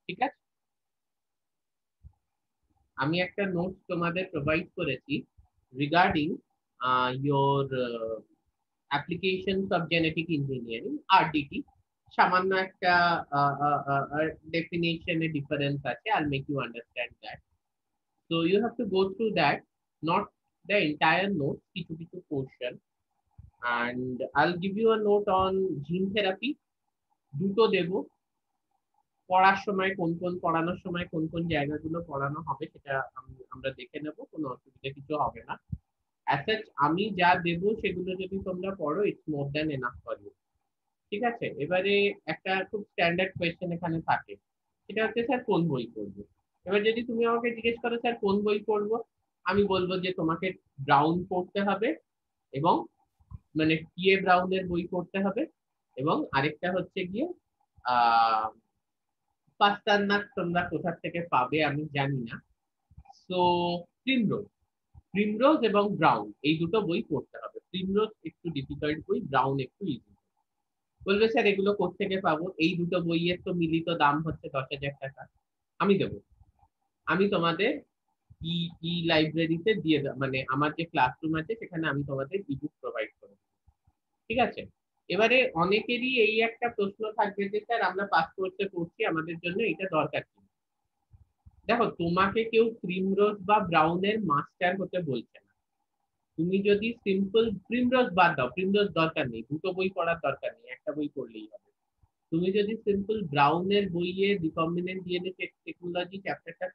ঠিক আছে? আমি একটা নোট তোমাদের প্রোভাইড করেছি regarding your applications of genetic engineering, RDT. সামান্য একটা ডেফিনেশনে ডিফারেন্স আছে, I make you understand that. So you have to go through that, not the entire note, কিছু কিছু portion. And I'll give you a note on gene therapy. দুটো দেব, পড়ার সময় কোন কোন পড়ানোর সময় কোন কোন জায়গাগুলো পড়ানো হবে সেটা আমরা দেখে নেব, কোনো অসুবিধা কিছু হবে না। As such, আমি যা দেব সেগুলো যদি তোমরা পড়ো, it's more than enough for you. ঠিক আছে? এবারে একটা খুব স্ট্যান্ডার্ড কোয়েশ্চেন এখানে থাকে, সেটা হচ্ছে স্যার কোন বই পড়বো। এবার যদি তুমি আমাকে জিজ্ঞেস করো স্যার কোন বই পড়বো, আমি বলবো যে তোমাকে ব্রাউন পড়তে হবে, এবং মানে টিএ ব্রাউনের বই পড়তে হবে, এবং আরেকটা হচ্ছে গিয়ে আহ পাস্তারনাক তোমরা কোথা থেকে পাবে আমি জানি না। সো প্রিমরোজ, প্রিমরোজ এবং ব্রাউন এই দুটো বই পড়তে হবে। প্রিমরোজ একটু ডিফিকাল্ট বই, ব্রাউন একটু ইজি। বলবে স্যার এগুলো কোত্থেকে পাবো? এই দুটো বইয়ের তো মিলিত দাম হচ্ছে 10,000 টাকা। আমি দেবো, আমি তোমাদের ই ই লাইব্রেরিতে দিয়ে মানে আমার যে ক্লাসরুম আছে সেখানে আমি তোমাদের ইবুক প্রোভাইড করব। ঠিক আছে? এবারে অনেকেরই এই একটা প্রশ্ন থাকবে যে স্যার আমরা পাস কোর্সে পড়ছি, আমাদের জন্য এটা দরকার কি? দেখো, তোমাকে কেউ প্রিমরোজ বা ব্রাউনের মাস্টার হতে বলছে না। তুমি যদি সিম্পল প্রিমরোজ বাদ দাও, প্রিমরোজ দরকার নেই, দুটো বই পড়ার দরকার নেই, একটা বই পড়লেই হবে। তুমি যদি সিম্পল ব্রাউনের বইয়ে রিকম্বিনেন্ট ডিএনএ টেকনোলজি চ্যাপ্টারটা,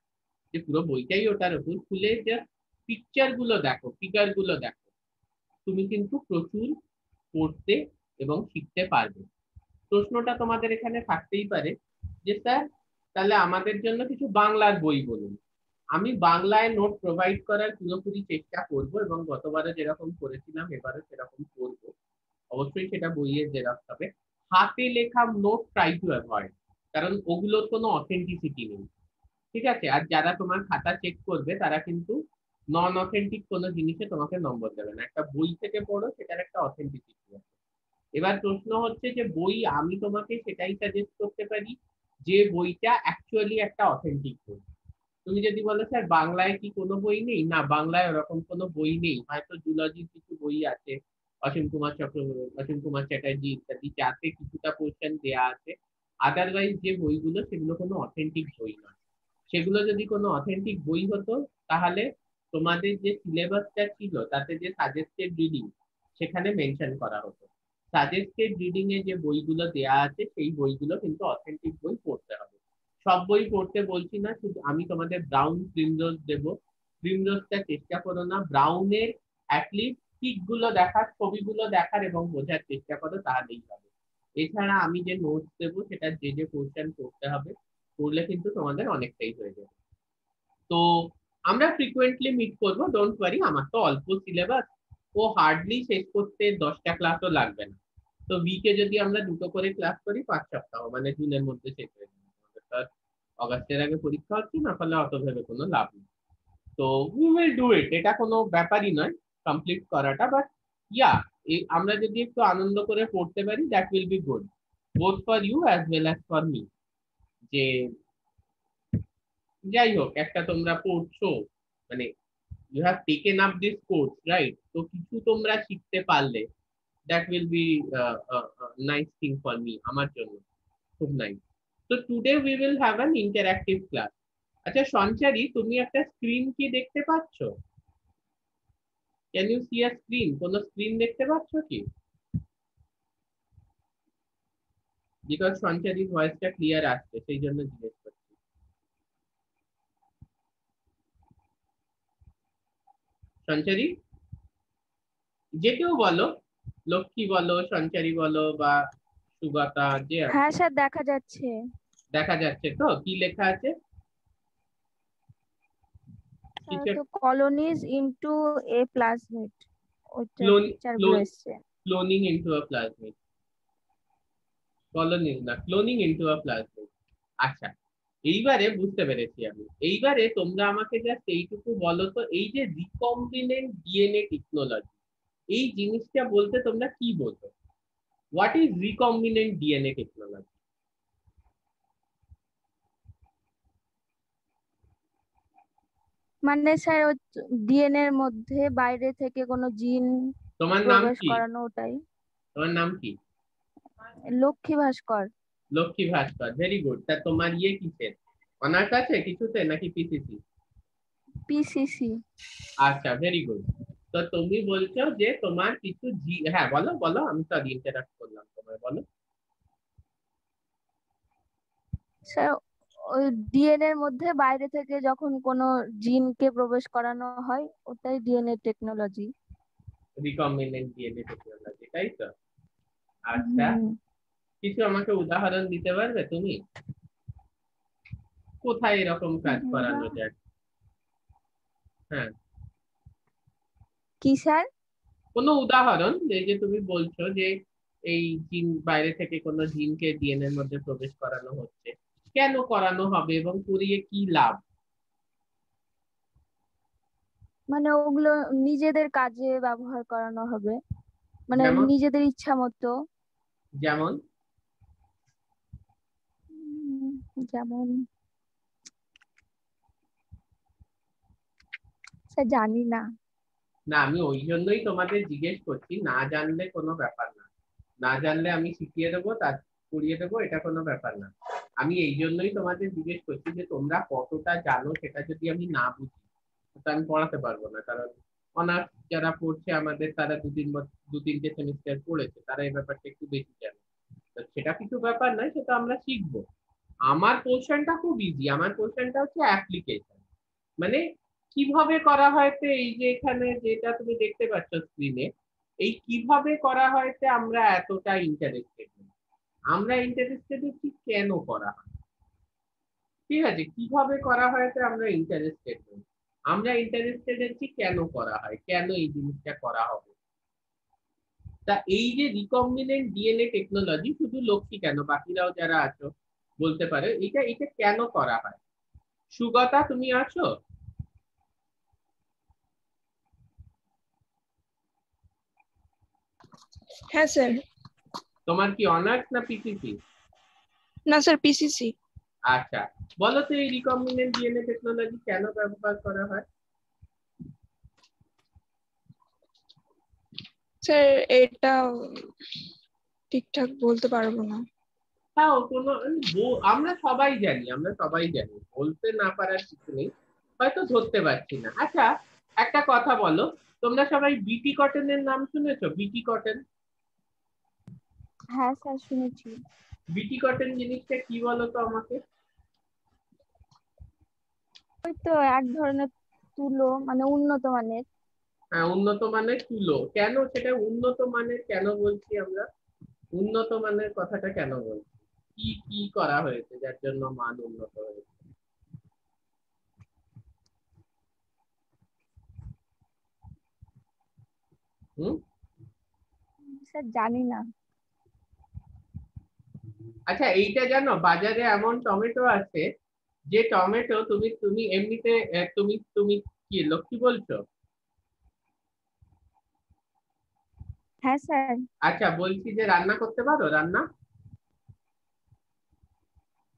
যে পুরো বইটাই ওটার উপর, খুলে যে পিকচার গুলো দেখো, ফিগার গুলো দেখো, তুমি কিন্তু প্রচুর পড়তে এবং শিখতে পারবে। প্রশ্নটা তোমাদের এখানে থাকতেই পারে যে স্যার তাহলে আমাদের জন্য কিছু বাংলার বই বলুন। আমি বাংলায় নোট প্রোভাইড করার পুরোপুরি চেষ্টা করব, এবং গতবারে যেরকম করেছিলাম এবারে সেরকম করব। অবশ্যই সেটা বইয়ের জেরক্স হবে। হাতে লেখা নোট ট্রাই টু অ্যাভয়েড, কারণ ওগুলোর কোনো অথেন্টিসিটি নেই। ঠিক আছে? আর যারা তোমার খাতা চেক করবে তারা কিন্তু নন অথেন্টিক কোনো জিনিসে তোমাকে নম্বর দেবে না। একটা বই থেকে পড়ো, সেটার একটা অথেন্টিসিটি আছে। এবার প্রশ্ন হচ্ছে যে বই আমি তোমাকে সেটাই সাজেস্ট করতে পারি যে বইটা অ্যাকচুয়ালি একটা অথেন্টিক বই। তুমি যদি বলো স্যার বাংলায় কি কোনো বই নেই, না বাংলায় ওরকম কোনো বই নেই, হয়তো জুলজির কিছু বই আছে, অসীম কুমার চক্রবর্তী, অসীম কুমার চ্যাটার্জি ইত্যাদি, যাতে কিছুটা পোর্শন দেয়া আছে। আদারওয়াইজ যে বইগুলো সেগুলো কোনো অথেন্টিক বই নয়। সেগুলো যদি কোনো অথেন্টিক বই হতো, তাহলে তোমাদের যে সিলেবাসটা ছিল তাতে যে সাজেস্টেড রিডিং সেখানে মেনশন করা হতো। সাজেস্টেড রিডিং এ যে বইগুলো দেয়া আছে সেই বইগুলো কিন্তু অথেন্টিক বই পড়তে হবে। সব বই পড়তে বলছি না, শুধু আমি তোমাদের ব্রাউন প্রিমরোজ দেবো। প্রিমরোজটা চেষ্টা করো না, ব্রাউনের অ্যাটলিস্ট পিক গুলো দেখার, ছবিগুলো দেখার এবং বোঝার চেষ্টা করো, তাহলেই হবে। এছাড়া আমি যে নোটস দেবো সেটা যে যে পোর্শন পড়তে হবে, পড়লে কিন্তু তোমাদের অনেকটাই হয়ে যাবে। তো আমরা ফ্রিকুয়েন্টলি মিট করবো, ডোন্ট ওয়ারি। আমার তো অল্প সিলেবাস, ও হার্ডলি শেষ করতে 10টা ক্লাসও লাগবে না। তো উইকে যদি আমরা দুটো করে ক্লাস করি, 5 সপ্তাহ মানে জুনের মধ্যে শেষ হয়ে যাবে। আমাদের তো আর অগাস্টের আগে পরীক্ষা হচ্ছে না, ফলে অত ভেবে কোনো লাভ নেই। তো উই উইল ডু ইট, এটা কোনো ব্যাপারই নয় কমপ্লিট করাটা। বাট ইয়া, আমরা যদি একটু আনন্দ করে পড়তে পারি, that will be good both for you as well as for me. যে যাই হোক, একটা তোমরা পড়ছো, মানে you have taken up this course, right? তো কিছু তোমরা শিখতে পারলে, that will be nice thing for me, আমার জন্য খুব নাইস। তো today we will have an interactive class. আচ্ছা সঞ্চারী, তুমি একটা স্ক্রিন কি দেখতে পাচ্ছ? Can you see a screen? কোনো স্ক্রিন দেখতে পাচ্ছ কি? বিকজ সঞ্চারীর ভয়েসটা ক্লিয়ার আসছে, সেই জন্য জিজ্ঞেস করছি। সঞ্চারী, যে কেউ বলো, লক্ষ্মী বলো, সঞ্চারী বলো, বা সুগাতা, যে হ্যাঁ আছে। স্যার, দেখা যাচ্ছে। দেখা যাচ্ছে তো? কি লেখা আছে? স্যার কিছু তো কলোনিজ ইনটু এ প্লাজমিড, ওইটার ক্লোন পিকচার গুলো ক্লোন এসছে। Cloning into a plasmid, colonies না, ক্লোনিং ইনটু আ প্লাজমিড। আচ্ছা, এইবারে বুঝতে পেরেছি আমি। এইবারে তোমরা আমাকে জাস্ট এইটুকু বলো তো, এই যে রিকম্বিনেন্ট ডিএনএ টেকনোলজি, এই জিনিসটা বলতে তোমরা কি বোঝো? What is recombinant DNA technology? মানে স্যার ডিএনএ এর মধ্যে বাইরে থেকে কোনো জিন তোমার নাম প্রবেশ কি? করানো, ওটাই। তোমার নাম কি? লক্ষ্মী ভাস্কর। লক্ষ্মী ভাস্কর, ভেরি গুড। তা তোমার ইয়ে কিসের অনার্স আছে কিছুতে নাকি পিসিসি? পিসিসি। আচ্ছা, ভেরি গুড। তো তুমি বলছো যে তোমার কিছু হ্যাঁ বলো বলো, আমি তো ইন্টারাপ্ট করলাম, তোমার বলো। স্যার ওই ডিএনএ এর মধ্যে বাইরে থেকে যখন কোনো জিনকে প্রবেশ করানো হয়, ওটাই DNA technology. Recombinant DNA technology, তাই তো? আচ্ছা, হুম। কিছু আমাকে উদাহরণ দিতে পারবে তুমি, কোথায় এরকম কাজ করানো যায়? হ্যাঁ, কি স্যার? কোনো উদাহরণ, এই যে তুমি বলছো যে এই জিন বাইরে থেকে কোনো জিনকে ডিএনএ এর মধ্যে প্রবেশ করানো হচ্ছে, কেন করানো হবে এবং করিয়ে কি লাভ? মানে ওগুলো নিজেদের কাজে ব্যবহার করানো হবে, মানে যেমন? নিজেদের ইচ্ছা মতো। যেমন? যেমন স্যার জানি না। না, আমি ওই জন্যই তোমাদের জিজ্ঞেস করছি, না জানলে কোনো ব্যাপার না, না জানলে আমি শিখিয়ে দেবো, তার করিয়ে দেবো, এটা কোনো ব্যাপার না। আমি এই জন্যই তোমাদের জিজ্ঞেস করছি যে তোমরা কতটা জানো, সেটা যদি আমি না বুঝি তো আমি পড়াতে পারবো না। কারণ অনার্স যারা পড়ছে আমাদের, তারা দু তিনটে সেমিস্টার পড়েছে, তারা এই ব্যাপারটা একটু বেশি জানে। তো সেটা কিছু ব্যাপার নয়, সেটা আমরা শিখবো। আমার পোর্শনটা খুব ইজি, আমার পোর্শনটা হচ্ছে অ্যাপ্লিকেশন। মানে কিভাবে করা হয়েছে, এই যে এখানে যেটা তুমি দেখতে পাচ্ছ স্ক্রিনে, এই কিভাবে করা হয়েছে আমরা এতটা ইন্টারেস্টেড। আমরা ইন্টারেস্টেড হচ্ছি কেন করা হয়, ঠিক আছে? কিভাবে করা হয়েছে আমরা ইন্টারেস্টেড নই, আমরা ইন্টারেস্টেড হচ্ছি কেন করা হয়, কেন এই জিনিসটা করা হবে। তা এই যে রিকম্বিনেন্ট ডিএনএ টেকনোলজি, শুধু লক্ষ্মী কেন, বাকিরাও যারা আছো বলতে পারে এটা এটা কেন করা হয়। সুগতা, তুমি আছো? হ্যাঁ স্যার। তোমার কি অনার্স না পিসিসি? না স্যার, পিসিসি। আচ্ছা, বলো তো এই রিকম্বিনেন্ট ডিএনএ টেকনোলজি কেন ব্যবহার করা হয়? স্যার এটা ঠিকঠাক বলতে পারবো না। হ্যাঁ, কোনো আমরা সবাই জানি, আমরা সবাই জানি, বলতে না পারার কিছু নেই, হয়তো ধরতে পারছি না। আচ্ছা, একটা কথা বলো, তোমরা সবাই বিটি কটনের নাম শুনেছো? বিটি কটন, হ্যাঁ স্যার, শুনেছি। বিটি কটন জিনিসটা কি বলো তো আমাকে? ওই তো এক ধরনের তুলো, মানে উন্নত মানের। হ্যাঁ, উন্নত মানের তুলো। কেন সেটা উন্নত মানের কেন বলছি আমরা? উন্নত মানের কথাটা কেন বলছি? কি কি করা হয়েছে যার জন্য মান উন্নত হয়েছে? হুম? স্যার জানি না। আচ্ছা, এইটা জানো, বাজারে এমন টমেটো আছে যে টমেটো তুমি তুমি এমনিতে তুমি তুমি কি লক্ষ্মী বলছো? হ্যাঁ স্যার। আচ্ছা, বলছি যে রান্না করতে পারো, রান্না?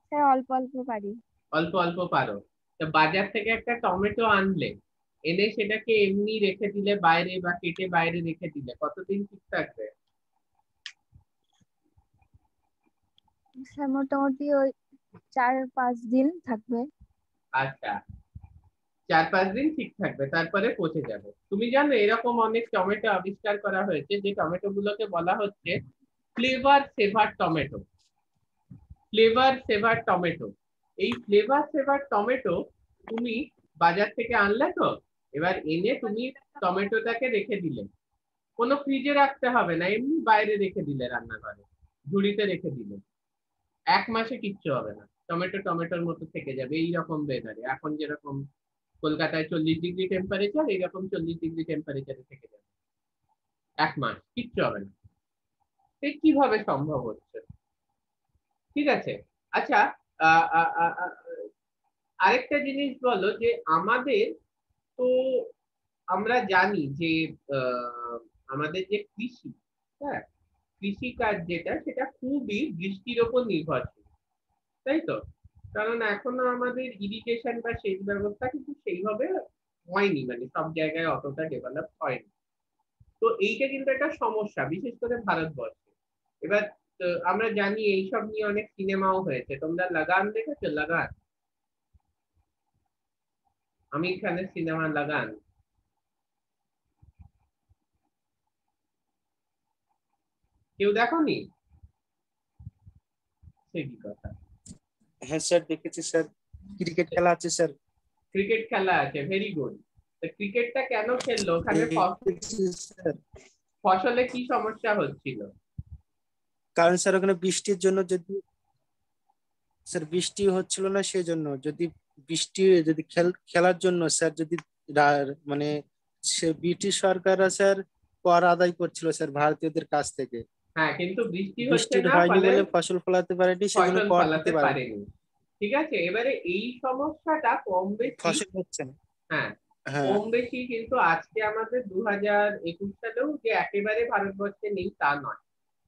স্যার অল্প অল্প পারি। অল্প অল্প পারো। তো বাজার থেকে একটা টমেটো আনলে, এনে সেটাকে এমনি রেখে দিলে বাইরে, বা কেটে বাইরে রেখে দিলে কতদিন ঠিক থাকবে? স্যার মোটামুটি ওই 4-5 দিন থাকবে। আচ্ছা, 4-5 দিন ঠিক থাকবে, তারপরে পচে যাবে। তুমি জানো এরকম অনেক টমেটো আবিষ্কার করা হয়েছে, যে টমেটো গুলোকে বলা হচ্ছে ফ্লেভার সেভার টমেটো। ফ্লেভার সেভার টমেটো, এই ফ্লেভার সেভার টমেটো তুমি বাজার থেকে আনলে, তো এবার এনে তুমি টমেটোটাকে রেখে দিলে, কোনো ফ্রিজে রাখতে হবে না, এমনি বাইরে রেখে দিলে, রান্নাঘরে ঝুড়িতে রেখে দিলে, 1 মাসে কিচ্ছু হবে না, টমেটো টমেটোর মতো থেকে যাবে। এইরকম ওয়েদারে, এখন যেরকম কলকাতায় 40 ডিগ্রি টেম্পারেচার, এইরকম 40 ডিগ্রি টেম্পারেচারে থেকে যাবে, 1 মাস কিচ্ছু হবে না। এ কিভাবে সম্ভব হচ্ছে, ঠিক আছে? আচ্ছা, আহ, আহ, আহ, আহ, আরেকটা জিনিস বলো, যে আমাদের তো, আমরা জানি যে আহ, আমাদের যে কৃষি, হ্যাঁ, কৃষি কাজ যেটা, সেটা খুবই বৃষ্টির ওপর নির্ভরশীল, তাই তো? কারণ এখনো আমাদের ইরিগেশন বা সেচ ব্যবস্থা কিন্তু সেইভাবে হয়নি, মানে সব জায়গায় অতটা ডেভেলপ হয়নি। তো এইটা কিন্তু একটা সমস্যা, বিশেষ করে ভারতবর্ষে। এবার আমরা জানি এইসব নিয়ে অনেক সিনেমাও হয়েছে। তোমরা লাগান দেখেছো? লাগান, আমির খানের সিনেমা লাগান, কেউ দেখোনি? সে কি কথা! হ্যাঁ স্যার দেখেছি স্যার, ক্রিকেট খেলা আছে স্যার। ক্রিকেট খেলা আছে, ভেরি গুড। ক্রিকেটটা কেন খেললো? ওখানে দেখেছি স্যার, ফসলে কি সমস্যা হচ্ছিল? কারণ স্যার ওখানে বৃষ্টির জন্য, যদি স্যার বৃষ্টি হচ্ছিল না সেজন্য, যদি বৃষ্টি যদি খেলার জন্য স্যার, যদি মানে সে ব্রিটিশ সরকাররা স্যার কর আদায় করছিল স্যার ভারতীয়দের কাছ থেকে। হ্যাঁ, কিন্তু বৃষ্টি হচ্ছে বৃষ্টির না, হয়নি ফলে বলে ফসল ফলাতে পারেনি, সেজন্য ফসল কর ফলাতে দিতে পারেনি। পারেনি। ঠিক আছে, এবারে এই সমস্যাটা কম বেশি, ফসল হচ্ছে না। হ্যাঁ হ্যাঁ কম বেশি, কিন্তু আজকে আমাদের 2021 সালেও যে একেবারে ভারতবর্ষে নেই তা নয়।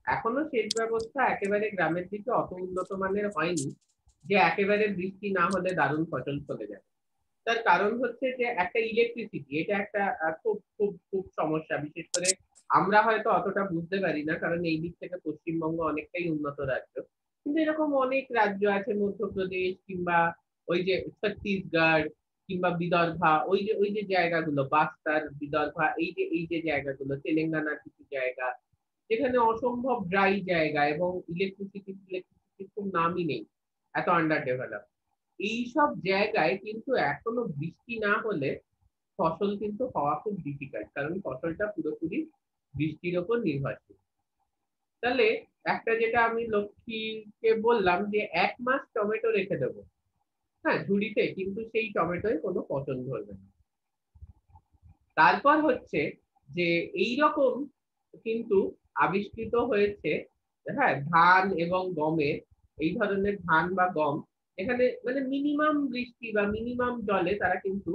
এখনো সেচ ব্যবস্থা একেবারে গ্রামের দিকে অত উন্নত মানের হয়নি যে একেবারে বৃষ্টি না হলে দারুণ ফসল চলে যাবে। তার কারণ হচ্ছে যে একটা ইলেকট্রিসিটি, এটা একটা খুব খুব খুব সমস্যা। বিশেষ করে আমরা হয়তো অতটা বুঝতে পারি না, কারণ এই দিক থেকে পশ্চিমবঙ্গ অনেকটাই উন্নত রাজ্য। কিন্তু এরকম অনেক রাজ্য আছে, মধ্যপ্রদেশ কিংবা ওই যে ছত্তিশগড় কিংবা বিদর্ভা, ওই যে জায়গাগুলো, বাস্তার, বিদর্ভা, এই যে জায়গাগুলো, তেলেঙ্গানার কিছু জায়গা, যেখানে অসম্ভব ড্রাই জায়গা এবং ইলেকট্রিসিটি খুব নামই নেই, এত আন্ডার ডেভেলপ। এইসব জায়গায় কিন্তু এখনো বৃষ্টি না হলে ফসল কিন্তু হওয়া খুব ডিফিকাল্ট, কারণ ফসলটা পুরোপুরি বৃষ্টির ওপর নির্ভরশীল। তাহলে একটা যেটা আমি লক্ষ্মীকে বললাম যে 1 মাস টমেটো রেখে দেবো, হ্যাঁ ঝুড়িতে, কিন্তু সেই টমেটোয় কোনো পচন ধরবে না। তারপর হচ্ছে যে এই রকম কিন্তু আবিষ্কৃত হয়েছে, হ্যাঁ ধান এবং গমের, এই ধরনের ধান বা গম, এখানে মানে মিনিমাম বৃষ্টি বা মিনিমাম জলে তারা কিন্তু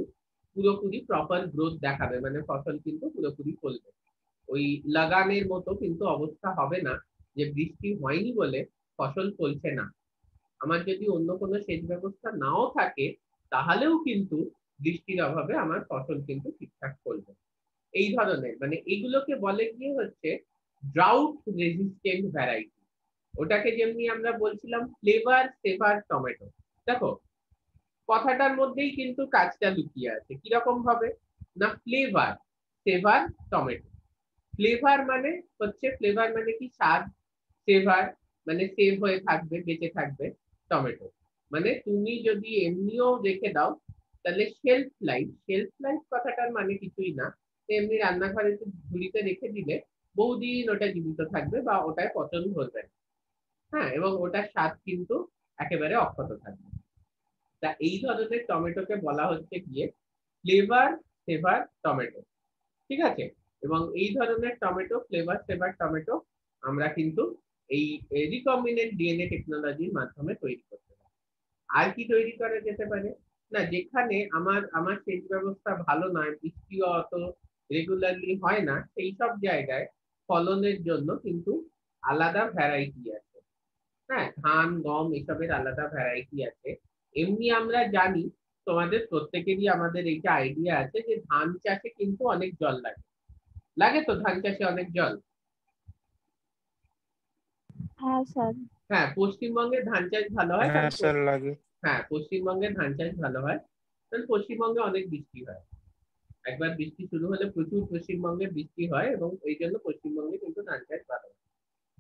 পুরোপুরি প্রপার গ্রোথ দেখাবে, মানে ফসল কিন্তু পুরোপুরি ফলবে। ওই লাগানের মতো কিন্তু অবস্থা হবে না যে বৃষ্টি হয়নি বলে ফসল ফলছে না। আমার যদি অন্য কোনো সেচ ব্যবস্থা নাও থাকে, তাহলেও কিন্তু বৃষ্টির অভাবে আমার ফসল কিন্তু ঠিকঠাক ফলবে। এই ধরনের, মানে এগুলোকে বলে গিয়ে হচ্ছে ড্রাউট রেজিস্ট্যান্ট ভ্যারাইটি। ওটাকে যেমনি আমরা বলছিলাম ফ্লেভার সেভার টমেটো। দেখো কথাটার মধ্যেই কিন্তু কাজটা লুকিয়ে আছে। কিরকম ভাবে না, ফ্লেভার সেভার টমেটো। ফ্লেভার মানে হচ্ছে, ফ্লেভার মানে কি, স্বাদ। সেভার মানে সেভ হয়ে থাকবে, বেঁচে থাকবে। টমেটো মানে তুমি যদি এমনিও রেখে দাও, তাহলে শেলফ লাইফ। শেলফ লাইফ কথাটার মানে কিছুই না, এমনি রান্নাঘরে ঝুলিতে রেখে দিলে বহুদিন ওটা জীবিত থাকবে বা ওটায় পচন ধরবে না। হ্যাঁ, এবং ওটার স্বাদ কিন্তু একেবারে অক্ষত থাকবে। তা এই ধরনের টমেটোকে বলা হচ্ছে গিয়ে ফ্লেভার সেভার টমেটো। ঠিক আছে, এবং এই ধরনের টমেটো, ফ্লেভার সেভার টমেটো, আমরা কিন্তু এই রিকম্বিনেন্ট ডিএনএ টেকনোলজির মাধ্যমে তৈরি করতে পারি। আর কি তৈরি করা যেতে পারে না, যেখানে আমার আমার সেচ ব্যবস্থা ভালো নয়, বৃষ্টিও অত রেগুলারলি হয় না, সেই সব জায়গায় ফলনের জন্য কিন্তু আলাদা ভ্যারাইটি আছে। হ্যাঁ, ধান গম এসবের আলাদা ভ্যারাইটি আছে। এমনি আমরা জানি, তোমাদের প্রত্যেকেরই আমাদের এইটা আইডিয়া আছে যে ধান চাষে কিন্তু অনেক জল লাগে। লাগে তো ধান চাষে অনেক জল। হ্যাঁ স্যার। হ্যাঁ, পশ্চিমবঙ্গে ধান চাষ ভালো হয় হ্যাঁ কারণ স্যার লাগে। হ্যাঁ পশ্চিমবঙ্গে ধান চাষ ভালো হয় কারণ পশ্চিমবঙ্গে অনেক বৃষ্টি হয়। একবার বৃষ্টি শুরু হলে প্রচুর পশ্চিমবঙ্গে বৃষ্টি হয় এবং এই জন্য পশ্চিমবঙ্গে কিন্তু ধান চাষ ভালো হয়।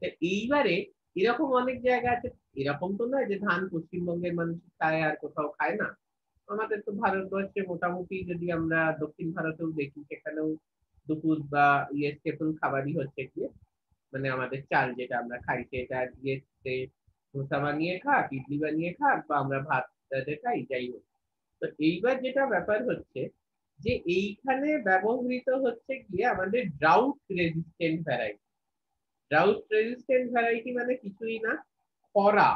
তো এইবারে এরকম অনেক জায়গা আছে, এরকম তো নয় যে ধান পশ্চিমবঙ্গের মানুষ খায় আর কোথাও খায় না। আমাদের তো ভারতবর্ষে মোটামুটি যদি আমরা দক্ষিণ ভারতেও দেখি, সেখানেও দুপুর বা স্টেপল খাবারই হচ্ছে গিয়ে, মানে আমাদের চাল যেটা আমরা খাই সেটা দিয়ে ধোসা বানিয়ে খাক, ইডলি বানিয়ে খাক, বা আমরা ভাত খাই, যাই হোক। তো এইবার যেটা ব্যাপার হচ্ছে যে এইখানে ব্যবহৃত হচ্ছে গিয়ে আমাদের drought resistant variety. Drought resistant variety মানে কিছুই না, খরা,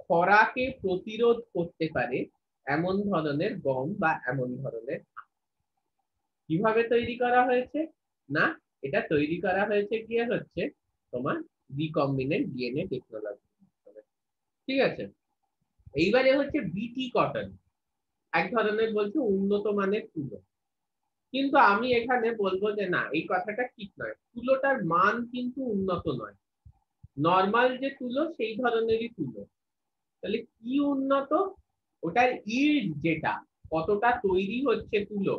খরাকে প্রতিরোধ করতে পারে এমন ধরনের গম বা এমন ধরনের। কিভাবে তৈরি করা হয়েছে না, এটা তৈরি করা হয়েছে গিয়ে হচ্ছে তোমার রিকম্বিনেন্ট ডিএনএ টেকনোলজি। ঠিক আছে, এইবারে হচ্ছে বিটি কটন, এক ধরনের বলছে উন্নত মানের তুলো। কিন্তু আমি এখানে বলবো যে না, এই কথাটা ঠিক নয়। তুলোটার মান কিন্তু উন্নত নয়, নর্মাল যে তুলো সেই ধরনেরই তুলো। তাহলে কি উন্নত? ওটার ইল্ড, যেটা কতটা তৈরি হচ্ছে তুলো,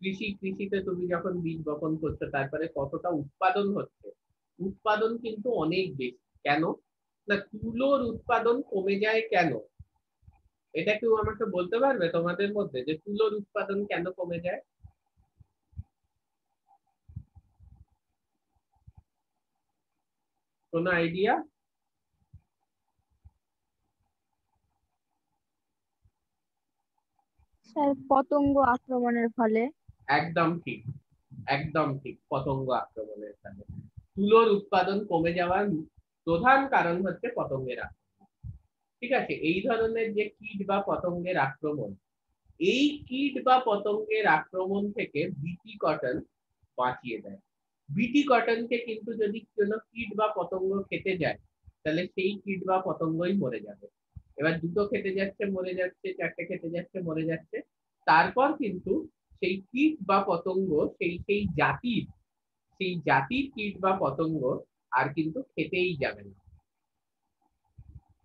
কৃষিতে তুমি যখন বীজ বপন করছো তারপরে কতটা উৎপাদন হচ্ছে, উৎপাদন কিন্তু অনেক বেশি। কেন না, তুলোর উৎপাদন কমে যায় কেন? এটা কেউ আমাকে বলতে পারবে তোমাদের মধ্যে যে তুলোর উৎপাদন কেন কমে যায়? কোনো আইডিয়া? স্যার পতঙ্গ আক্রমণের ফলে। একদম ঠিক, একদম ঠিক, পতঙ্গ আক্রমণের ফলে তুলোর উৎপাদন কমে যাওয়ার প্রধান কারণ হচ্ছে পতঙ্গের আক্রমণ। ঠিক আছে, এই ধরনের যে কীট বা পতঙ্গের আক্রমণ, এই কীট বা পতঙ্গের আক্রমণ থেকে বিটি কটন বাঁচিয়ে দেয়। বিটি কটনকে কিন্তু যদি কোনো কীট বা পতঙ্গ খেতে যায়, তাহলে সেই কীট বা পতঙ্গই মরে যাবে। এবার দুটো খেতে যাচ্ছে মরে যাচ্ছে, চারটে খেতে যাচ্ছে মরে যাচ্ছে, তারপর কিন্তু সেই কীট বা পতঙ্গ সেই জাতির কীট বা পতঙ্গ আর কিন্তু খেতেই যাবে না।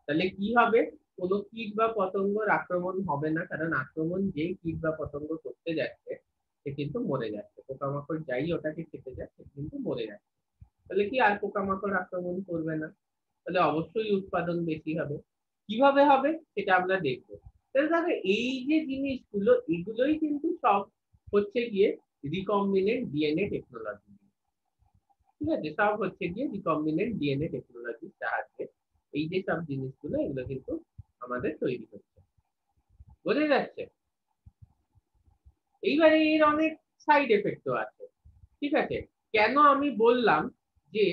তাহলে কি হবে? কোনো কীট বা পতঙ্গর আক্রমণ হবে না, কারণ আক্রমণ যেই কীট বা পতঙ্গ করতে যাচ্ছে সে কিন্তু মরে যাচ্ছে। পোকামাকড় যাই ওটাকে খেতে যাচ্ছে কিন্তু মরে যাচ্ছে। তাহলে কি আর পোকামাকড় আক্রমণ করবে না? তাহলে অবশ্যই উৎপাদন বেশি হবে। কিভাবে হবে সেটা আমরা দেখবো। তাহলে দেখো, এই যে জিনিসগুলো, এগুলোই কিন্তু সব হচ্ছে গিয়ে রিকম্বিনেন্ট ডিএনএ টেকনোলজি। ঠিক আছে, সব হচ্ছে গিয়ে রিকম্বিনেন্ট ডিএনএ টেকনোলজির সাহায্যে এই যে সব জিনিসগুলো, এগুলো কিন্তু আমাদের তৈরি হচ্ছে। বোঝা যাচ্ছে? এইবারে এর অনেক সাইড এফেক্টও আছে। ঠিক আছে, কেন আমি বললাম যে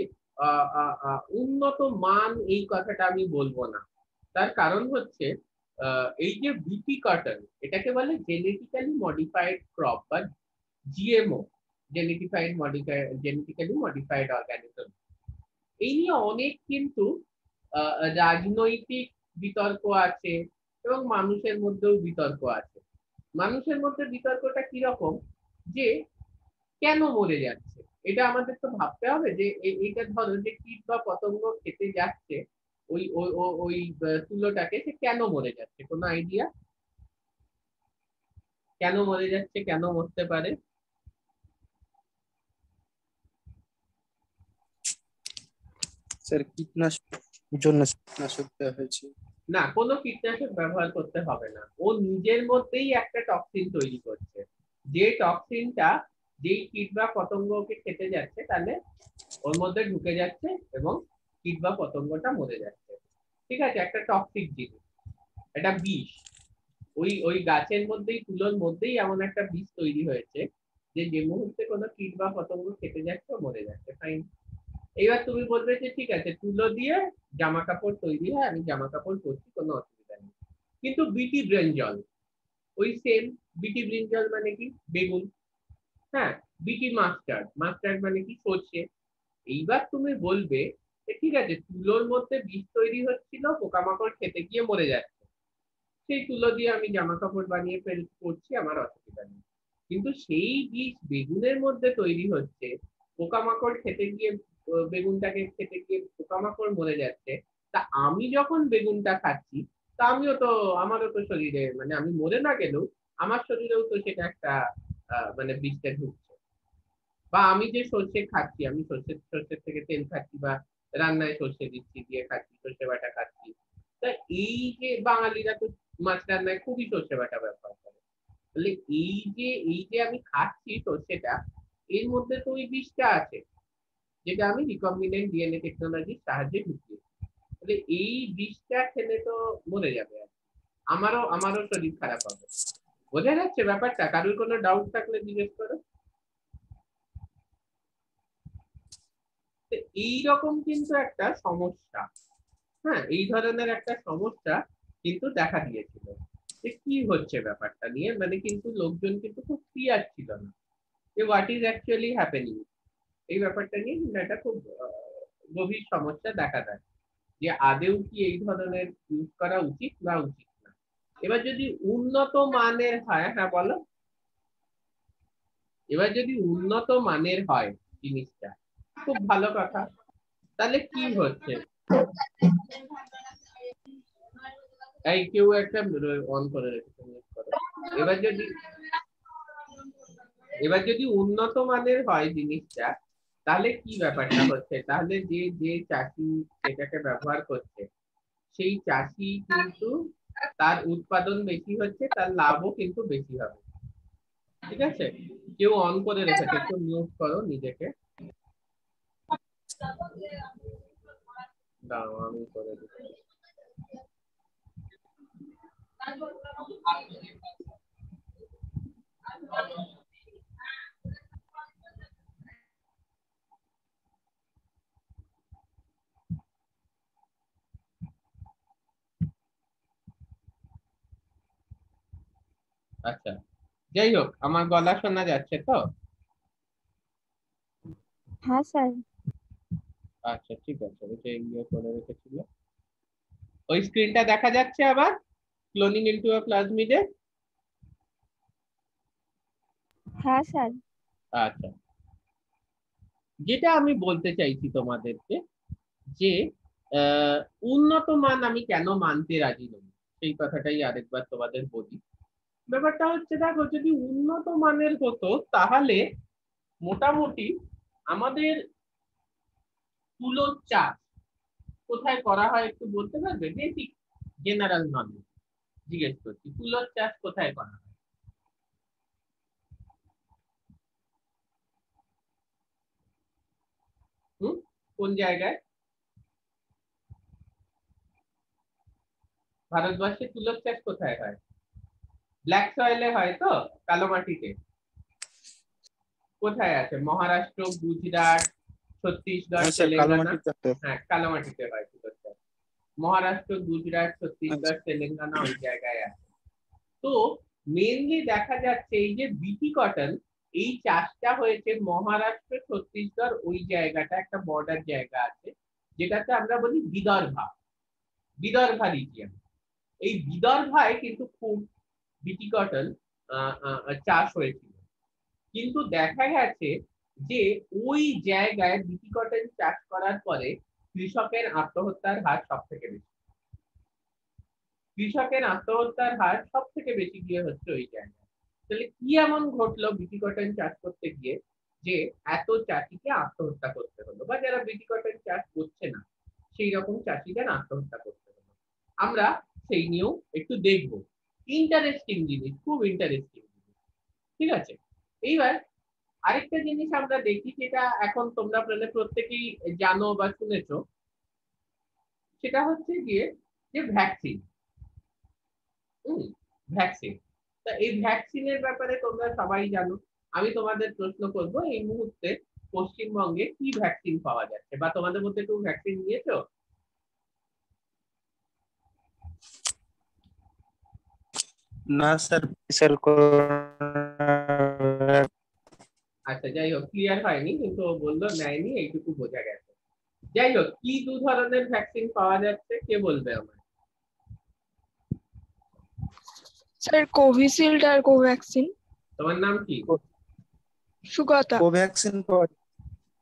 উন্নত মান, এই কথাটা আমি বলবো না, তার কারণ হচ্ছে এই যে বিটি কটন, এটাকে বলে জেনেটিক্যালি মডিফাইড ক্রপ বা জিএমও, জেনেটিক্যালি মডিফাইড অর্গানিজম। এই নিয়ে অনেক কিন্তু রাজনৈতিক বিতর্ক আছে এবং মানুষের মধ্যেও বিতর্ক আছে। মানুষের মধ্যে বিতর্কটা কিরকম, যে কেন মরে যাচ্ছে, এটা আমাদের তো ভাবতে হবে। যে এইটা ধরো যে কীট বা পতঙ্গ খেতে যাচ্ছে ওই ওই ওই ওই তুলোটাকে, সে কেন মরে যাচ্ছে? কোনো আইডিয়া? কেন মরে যাচ্ছে, কেন মরতে পারে? স্যার কীটনাশক জন্য কীটনাশক দেওয়া হয়েছে। না, কোনো কীটনাশক ব্যবহার করতে হবে না, ও নিজের মধ্যেই একটা টক্সিন তৈরি করছে। যে টক্সিনটা যেই কীট বা পতঙ্গকে খেতে যাচ্ছে, তাহলে ওর মধ্যে ঢুকে যাচ্ছে এবং কীট বা পতঙ্গটা মরে যাচ্ছে। ঠিক আছে, একটা টক্সিক জিনিস, এটা বিষ। ওই ওই গাছের মধ্যেই, তুলোর মধ্যেই এমন একটা বিষ তৈরি হয়েছে যে যে মুহূর্তে কোনো কীট বা পতঙ্গ খেতে যাচ্ছে ও মরে যাচ্ছে। ফাইন। এইবার তুমি বলবে যে ঠিক আছে, তুলো দিয়ে জামা কাপড় তৈরি হয়, আমি জামা কাপড় পরছি, কোনো অসুবিধা নেই। কিন্তু বিটি ব্রিঞ্জল, ওই সেম। বিটি ব্রিঞ্জল মানে কি? বেগুন। হ্যাঁ, বিটি মাস্টার্ড, মাস্টার্ড মানে কি? সর্ষে। এইবার তুমি বলবে যে ঠিক আছে, তুলোর মধ্যে বিষ তৈরি হচ্ছিল, পোকামাকড় খেতে গিয়ে মরে যাচ্ছে, সেই তুলো দিয়ে আমি জামা কাপড় বানিয়ে পরছি, আমার অসুবিধা নেই। কিন্তু সেই বিষ বেগুনের মধ্যে তৈরি হচ্ছে, পোকামাকড় খেতে গিয়ে, বেগুনটাকে খেতে গিয়ে পোকামাকড় মরে যাচ্ছে। তা আমি যখন বেগুনটা খাচ্ছি, তা আমিও তো, আমারও তো শরীরে, মানে আমি মরে না গেলেও আমার শরীরেও তো সেটা একটা মানে বিষটা ঢুকছে। বা আমি যে সর্ষে খাচ্ছি, আমি সর্ষের থেকে তেল খাচ্ছি, বা রান্নায় সর্ষে দিচ্ছি, দিয়ে খাচ্ছি, সর্ষে বাটা খাচ্ছি। তা এই যে বাঙালিরা তো মাছ রান্নায় খুবই সর্ষে বাটা ব্যবহার করে, তাহলে এই যে আমি খাচ্ছি সর্ষেটা, এর মধ্যে তো ওই বিষটা আছে, যেটা আমি রিকম্বিনেন্ট ডিএনএ টেকনোলজির সাহায্যে ঢুকিয়েছি। তাহলে এই বিষটা খেলে তো মরে যাবে, আর আমারও শরীর খারাপ হবে। বোঝা যাচ্ছে ব্যাপারটা? কারোর কোনো ডাউট থাকলে জিজ্ঞেস করো। এইরকম কিন্তু একটা সমস্যা, হ্যাঁ, এই ধরনের একটা সমস্যা কিন্তু দেখা দিয়েছিল। যে কি হচ্ছে ব্যাপারটা নিয়ে, মানে কিন্তু লোকজন কিন্তু খুব ক্লিয়ার ছিল না যে হোয়াট ইজ অ্যাকচুয়ালি হ্যাপেনিং। এই ব্যাপারটা নিয়ে কিন্তু একটা খুব গভীর সমস্যা দেখা দেয়, যে আদেও কি এই ধরনের ইউজ করা উচিত না উচিত না। এবার যদি উন্নত মানের হয়, হ্যাঁ বলো। এবার যদি উন্নত মানের হয় জিনিসটা, খুব ভালো কথা। তাহলে কি হচ্ছে, এই কেউ একটা অন করে রেখেছে, mute করো। এবার যদি উন্নত মানের হয় জিনিসটা, তাহলে কি ব্যাপারটা হচ্ছে, তাহলে যে যে চাষি এটাকে ব্যবহার করছে সেই চাষি কিন্তু তার উৎপাদন বেশি হচ্ছে, তার লাভও কিন্তু বেশি হবে। ঠিক আছে, কেউ অন করে রেখেছে, একটু মিউট করো নিজেকে। দাঁড়াও আমি করে দিচ্ছি। আচ্ছা, যাই হোক, আমার গলা শোনা যাচ্ছে তো? হ্যাঁ স্যার। আচ্ছা ঠিক আছে, ওইটা ইয়ে করে রেখেছিল। ওই স্ক্রিনটা দেখা যাচ্ছে আবার, ক্লোনিং ইনটু আ প্লাজমিডে? হ্যাঁ স্যার। আচ্ছা, যেটা আমি বলতে চাইছি তোমাদেরকে, যে উন্নত মান আমি কেন মানতে রাজি নই, সেই কথাটাই আরেকবার তোমাদের বলি। ব্যাপারটা হচ্ছে, দেখো, যদি উন্নত মানের হতো তাহলে মোটামুটি আমাদের তুলোর চাষ কোথায় করা হয় একটু বলতে পারবে? বেসিক জেনারেল নলেজ জিজ্ঞেস করছি, তুলোর চাষ কোথায় করা হয়? কোন জায়গায় ভারতবর্ষে তুলোর চাষ কোথায় হয়? ব্ল্যাক সয়েলে হয় তো, কালো মাটিতে? কোথায় আছে? মহারাষ্ট্র, গুজরাট, ছত্তিশগড়, হ্যাঁ স্যার, কালো তেলেঙ্গানা। মাটিতে তো। হ্যাঁ, কালো মাটিতে হয় তুলোর চাষ। মহারাষ্ট্র, গুজরাট, ছত্তিশগড়, তেলেঙ্গানা ওই জায়গায় আছে। তো মেনলি দেখা যাচ্ছে এই যে বিটি কটন, এই চাষটা হয়েছে মহারাষ্ট্র, ছত্তিশগড়, ওই জায়গাটা একটা বর্ডার জায়গা আছে যেটাতে আমরা বলি বিদর্ভা, বিদর্ভা রিজিয়ন। এই বিদর্ভায় কিন্তু খুব বিটি কটন চাষ হয়েছিল। কিন্তু দেখা গেছে যে ওই জায়গায় বিটি কটন চাষ করার পরে কৃষকের আত্মহত্যার হার সব থেকে বেশি। কৃষকের আত্মহত্যার হার সব থেকে বেশি গিয়ে হচ্ছে ওই জায়গায়। তাহলে কি এমন ঘটলো বিটি কটন চাষ করতে গিয়ে যে এত চাষিকে আত্মহত্যা করতে হলো, বা যারা বিটি কটন চাষ করছে না সেই রকম চাষিদের আত্মহত্যা করতে হলো? আমরা সেই নিয়েও একটু দেখবো। ইন্টারেস্টিং জিনিস, খুব ইন্টারেস্টিং জিনিস। ঠিক আছে, এইবার আরেকটা জিনিস আমরা দেখি, যেটা এখন তোমরা প্রত্যেকেই জানো বা শুনেছো, সেটা হচ্ছে গিয়ে যে ভ্যাকসিন। ভ্যাকসিন। তা এই ভ্যাকসিনের ব্যাপারে তোমরা সবাই জানো। আমি তোমাদের প্রশ্ন করব, এই মুহূর্তে পশ্চিমবঙ্গে কি ভ্যাকসিন পাওয়া যাচ্ছে, বা তোমাদের মধ্যে কেউ ভ্যাকসিন নিয়েছো? না স্যার, স্যার আচ্ছা, যাই হোক, ক্লিয়ার হয়নি, কিন্তু ও বললো নেয়নি, এইটুকু বোঝা গেছে। যাই হোক, কি দু ধরনের ভ্যাকসিন পাওয়া যাচ্ছে কে বলবে আমার? স্যার কোভিশিল্ড আর কোভ্যাক্সিন। তোমার নাম কি? সুগতা। কোভ্যাক্সিন পাওয়া।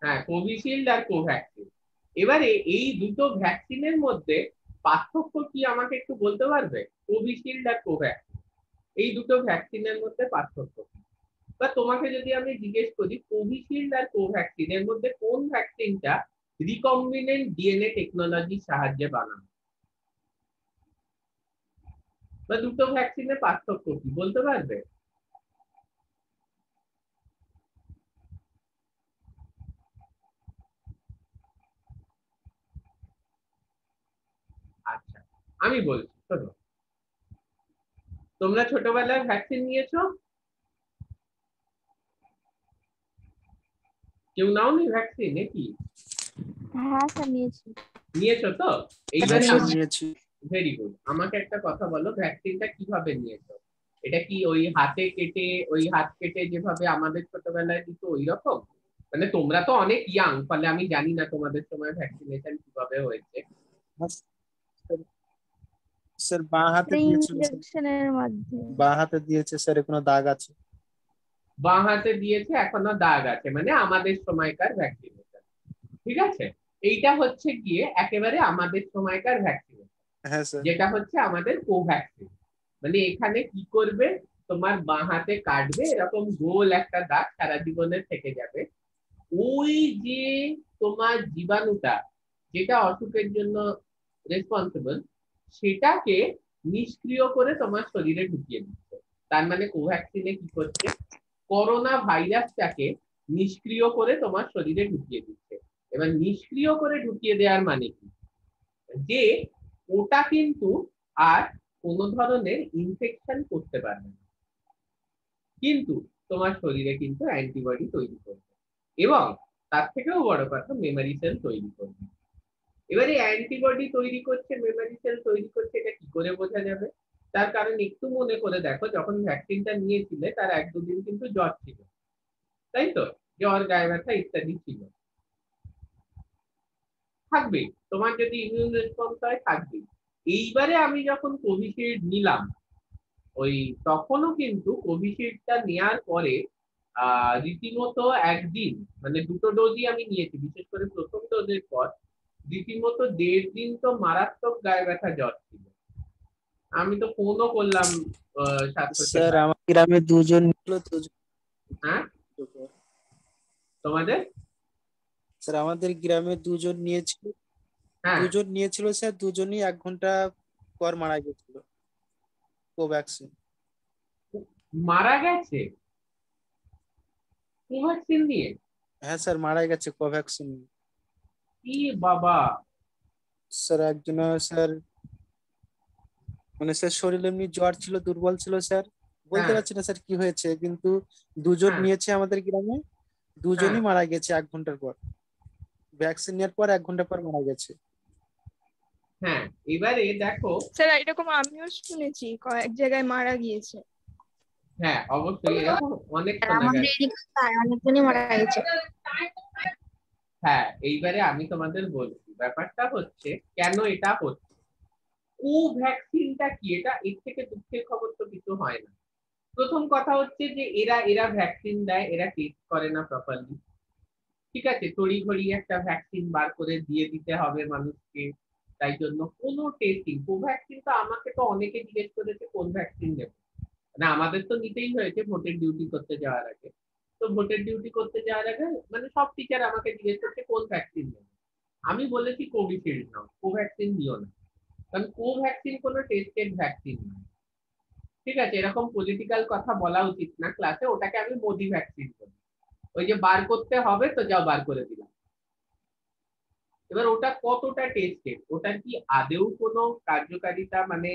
হ্যাঁ, কোভিশিল্ড আর কোভ্যাক্সিন। এবারে এই দুটো ভ্যাকসিনের মধ্যে পার্থক্য কি আমাকে একটু বলতে পারবে? কোভিশিল্ড আর কোভ্যাক্সিন, এই দুটো ভ্যাকসিনের মধ্যে পার্থক্য কি? বা তোমাকে যদি আমি জিজ্ঞেস করি কোভিশিল্ড আর কোভ্যাক্সিন এর মধ্যে কোন ভ্যাকসিনটা রিকম্বিনেন্ট ডিএনএ টেকনোলজির সাহায্যে বানানো, বা দুটো ভ্যাকসিনের পার্থক্য কি বলতে পারবে? আচ্ছা, আমি বলছি, শোনো। তোমরা ছোটবেলায় ভ্যাকসিন নিয়েছো? কেউ নাওনি ভ্যাকসিন? কি হ্যাঁ স্যার, নিয়েছি। নিয়েছো তো? হ্যাঁ এইবারে স্যার, নিয়েছি। Very good. আমাকে একটা কথা বলো, ভ্যাকসিনটা কিভাবে নিয়েছো? এটা কি ওই হাতে কেটে, ওই হাত কেটে যেভাবে আমাদের ছোটবেলায় দিত ওই রকম? মানে তোমরা তো অনেক ইয়াং, ফলে আমি জানি না তোমাদের সময় ভ্যাকসিনেশন কিভাবে হয়েছে। স্যার বাঁ হাতে দিয়েছিল স্যার, ইঞ্জেকশনের মাধ্যমে। বাঁ হাতে দিয়েছে স্যার, কোনো দাগ আছে? বাঁ হাতে দিয়েছে, এখনো দাগ আছে, মানে আমাদের সময়কার ভ্যাকসিনেশন। ঠিক আছে, এইটা হচ্ছে গিয়ে একেবারে আমাদের সময়কার ভ্যাকসিনেশন, হ্যাঁ স্যার। যেটা হচ্ছে আমাদের কোভ্যাক্সিন। মানে এখানে কি করবে, তোমার বাঁ হাতে কাটবে, এরকম গোল একটা দাগ সারা জীবনের থেকে যাবে। ওই যে তোমার জীবাণুটা যেটা অসুখের জন্য রেসপন্সিবল, সেটাকে নিষ্ক্রিয় করে তোমার শরীরে ঢুকিয়ে দিচ্ছে। তার মানে কোভ্যাক্সিনে কি করছে, করোনা ভাইরাসটাকে নিষ্ক্রিয় করে তোমার শরীরে ঢুকিয়ে দিচ্ছে। এবার নিষ্ক্রিয় করে ঢুকিয়ে দেওয়ার মানে কি, যে ওটা কিন্তু আর কোনো ধরনের ইনফেকশন করতে পারবে না, কিন্তু তোমার শরীরে কিন্তু অ্যান্টিবডি তৈরি করবে, এবং তার থেকেও বড় কথা মেমোরি সেল তৈরি করবে। এবারে অ্যান্টিবডি তৈরি করছে, মেমোরি সেল তৈরি করছে, এটা কি করে বোঝা যাবে? তার কারণ একটু মনে করে দেখো, যখন ভ্যাকসিনটা নিয়েছিলে তার 1-2 দিন কিন্তু জ্বর ছিল, তাই তো? জ্বর, গায়ে ব্যথা ইত্যাদি ছিল, থাকবে। তোমার যদি ইমিউন রেসপন্স হয় থাকবে। এইবারে আমি যখন কোভিশিল্ড নিলাম, ওই তখনও কিন্তু কোভিশিল্ডটা নেওয়ার পরে রীতিমতো একদিন, মানে দুটো ডোজই আমি নিয়েছি, বিশেষ করে প্রথম ডোজের পর রীতিমতো 1.5 দিন তো মারাত্মক গায়ে ব্যথা জ্বর ছিল। আমি তো ফোনও করলাম স্বাস্থ্য স্যার সেবায়। আমার গ্রামে দুজন নিল, দুজন। হ্যাঁ, তোমাদের? স্যার আমাদের গ্রামে দুজন নিয়েছিল, হ্যাঁ, স্যার দুজনই 1 ঘন্টা পর মারা গেছিল কোভ্যাক্সিন। মারা গেছে কোভ্যাক্সিন নিয়ে? হ্যাঁ স্যার মারা গেছে কোভ্যাক্সিন। কি বাবা! স্যার একজন স্যার মানে স্যার শরীরে এমনি জ্বর ছিল, দুর্বল ছিল স্যার, বলতে হ্যাঁ, পারছি না স্যার কি হয়েছে, কিন্তু দুজন হ্যাঁ, নিয়েছে আমাদের গ্রামে, হ্যাঁ, দুজনই মারা গেছে 1 ঘন্টার পর, ভ্যাকসিন নেওয়ার পর 1 ঘন্টা পর মারা গেছে। হ্যাঁ। এবারে দেখো, স্যার এরকম আমিও শুনেছি কয়েক জায়গায় মারা গিয়েছে। হ্যাঁ অবশ্যই এরকম অনেক আর শোনা আমাদের গেছে। এদিকে প্রায় অনেকজনই মারা গেছে। হ্যাঁ, এইবারে আমি তোমাদের বলছি ব্যাপারটা হচ্ছে কেন এটা হচ্ছে। কোভ্যাক্সিনটা কি, এটা এর থেকে দুঃখের খবর তো কিছু হয় না। প্রথম কথা হচ্ছে যে এরা এরা ভ্যাকসিন দেয়, এরা টেস্ট করে না প্রপারলি। ঠিক আছে, তড়িঘড়ি একটা ভ্যাকসিন বার করে দিয়ে দিতে হবে মানুষকে, তাই জন্য কোনো টেস্টিং, কোভ্যাক্সিন তো আমাকে তো অনেকে জিজ্ঞেস করেছে কোন ভ্যাকসিন নেব, মানে আমাদের তো নিতেই হয়েছে ভোটের ডিউটি করতে যাওয়ার আগে। তো ভোটের ডিউটি করতে যাওয়ার আগে মানে সব টিচার আমাকে জিজ্ঞেস করছে কোন ভ্যাকসিন নেব। আমি বলেছি কোভিশিল্ড নাও, কোভ্যাক্সিন নিও না, কারণ কোভ্যাক্সিন কোনো টেস্টেড ভ্যাকসিন নয়। ঠিক আছে, এরকম পলিটিক্যাল কথা বলা উচিত না ক্লাসে, ওটাকে আমি মোদি ভ্যাকসিন বলি। ওই যে বার করতে হবে তো যাও বার করে দিলাম। এবার ওটা কতটা টেস্টেড, ওটার কি আদেও কোনো কার্যকারিতা, মানে